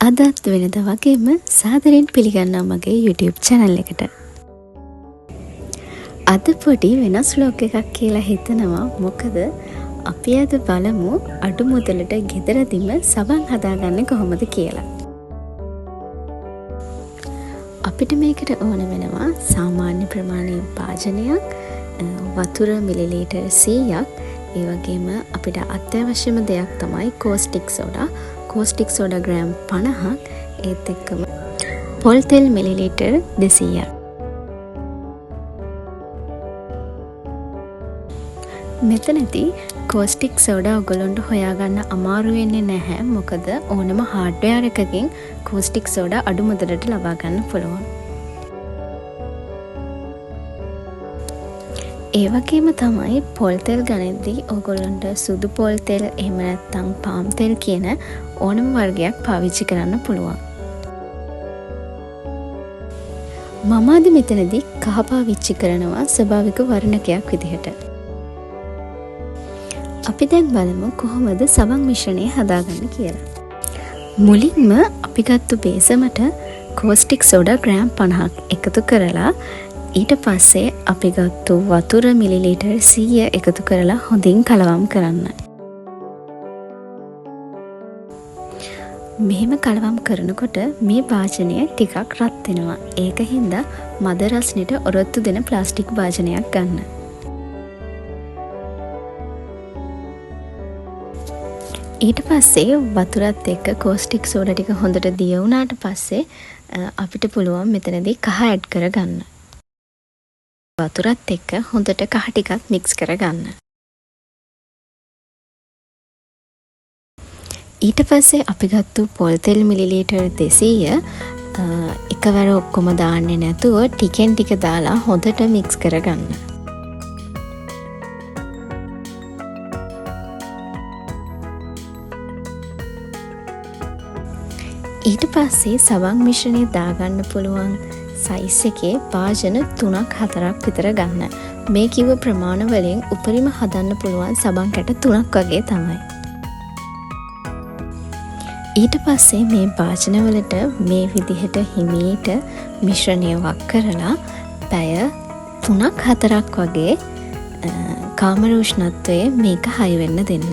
අදත් වෙනද වගේම සාදරයෙන් පිළිගන්නවා මගේ YouTube channel එකට. අද පොඩි වෙනස් vlog එකක් කියලා හිතනවා. මොකද අපි අද බලමු අඩු මුදලට ගෙදරදීම සබන් හදාගන්නේ කොහොමද කියලා. අපිට මේකට ඕන වෙනවා සාමාන්‍ය ප්‍රමාණයේ භාජනයක්, වතුර මිලිලීටර් 100ක්, ඒ වගේම අපිට අත්‍යවශ්‍යම දෙයක් තමයි caustic soda. Caustic soda gram 50ක්, ඒත් එක්කම පොල් තෙල් මිලිලීටර් 200ක්. මෙතනදී කෝස්ටික් සෝඩා ඔයගොල්ලන්ට හොයාගන්න අමාරු වෙන්නේ නැහැ. මොකද ඕනම හાર્ඩ්වෙයාර් එකකින් කෝස්ටික් සෝඩා අඩු මුදලට ලබා ගන්න පුළුවන්. ඒ වගේම තමයි පොල් තෙල් ගණන්දී ඔයගොල්ලන්ට සුදු පොල් තෙල් එහෙම නැත්නම් පාම් තෙල් කියන ඕනම වර්ගයක් පාවිච්චි කරන්න පුළුවන්. මම අද මෙතනදී කහ පාවිච්චි කරනවා ස්වභාවික වර්ණකයක් විදිහට. අපි දැන් බලමු කොහොමද සබන් මිශ්‍රණය හදාගන්න කියලා. මුලින්ම අපි ගත්තු බේසමට කෝස්ටික් සෝඩා ග්‍රෑම් 50ක් එකතු කරලා ඊට පස්සේ අපි ගත්තු වතුර මිලිලීටර් 100 එකතු කරලා හොඳින් කලවම් කරන්න. මෙහෙම කලවම් කරනකොට මේ භාජනය ටිකක් රත් වෙනවා. ඒක හින්දා මද රස්නෙට ඔරොත්තු දෙන ප්ලාස්ටික් භාජනයක් ගන්න. ඊට පස්සේ වතුරත් එක්ක කෝස්ටික් සෝඩා ටික හොඳට දිය වුණාට පස්සේ අපිට පුළුවන් මෙතනදී කහ ඇඩ් කරගන්න. වතුරත් එක්ක හොඳට කහ ටිකක් මික්ස් කරගන්න. ඊට පස්සේ අපි ගත්තු පොල් තෙල් මිලිලීටර් 200 එකවර ඔක්කොම දාන්නේ නැතුව ටිකෙන් ටික දාලා හොඳට මික්ස් කරගන්න. ඊට පස්සේ සබන් මිශ්‍රණය දාගන්න පුළුවන් සයිස් එකේ භාජන 3-4ක් විතර ගන්න. මේ කිව්ව ප්‍රමාණ වලින් උපරිම හදන්න පුළුවන් සබන් කැට 3ක් වගේ තමයි. ඊට පස්සේ මේ භාජන වලට මේ විදිහට හිමීට මිශ්‍රණය වක් කරලා පැය 3-4ක් වගේ කාමර උෂ්ණත්වයේ මේක හයි වෙන්න දෙන්න.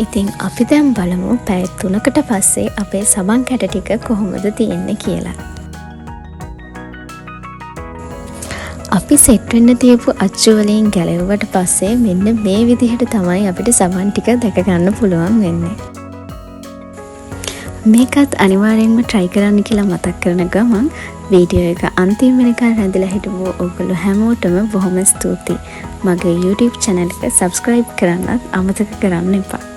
ඉතින් අපි දැන් බලමු පැය 3කට පස්සේ අපේ සබන් කැට ටික කොහොමද තියෙන්නේ කියලා. අපි සෙට් වෙන්න තියපු අච්චු වලින් ගැලවුවට පස්සේ මෙන්න මේ විදිහට තමයි අපිට සබන් ටික දැක ගන්න පුළුවන් වෙන්නේ. මේකත් අනිවාර්යෙන්ම try කරන්න කියලා මතක් කරන ගමන් වීඩියෝ එක අන්තිම වෙනකන් රැඳිලා හිටපු ඔයගොල්ලෝ හැමෝටම බොහොම ස්තුතියි. මගේ YouTube channel එක subscribe කරන්නත් අමතක කරන්න එපා.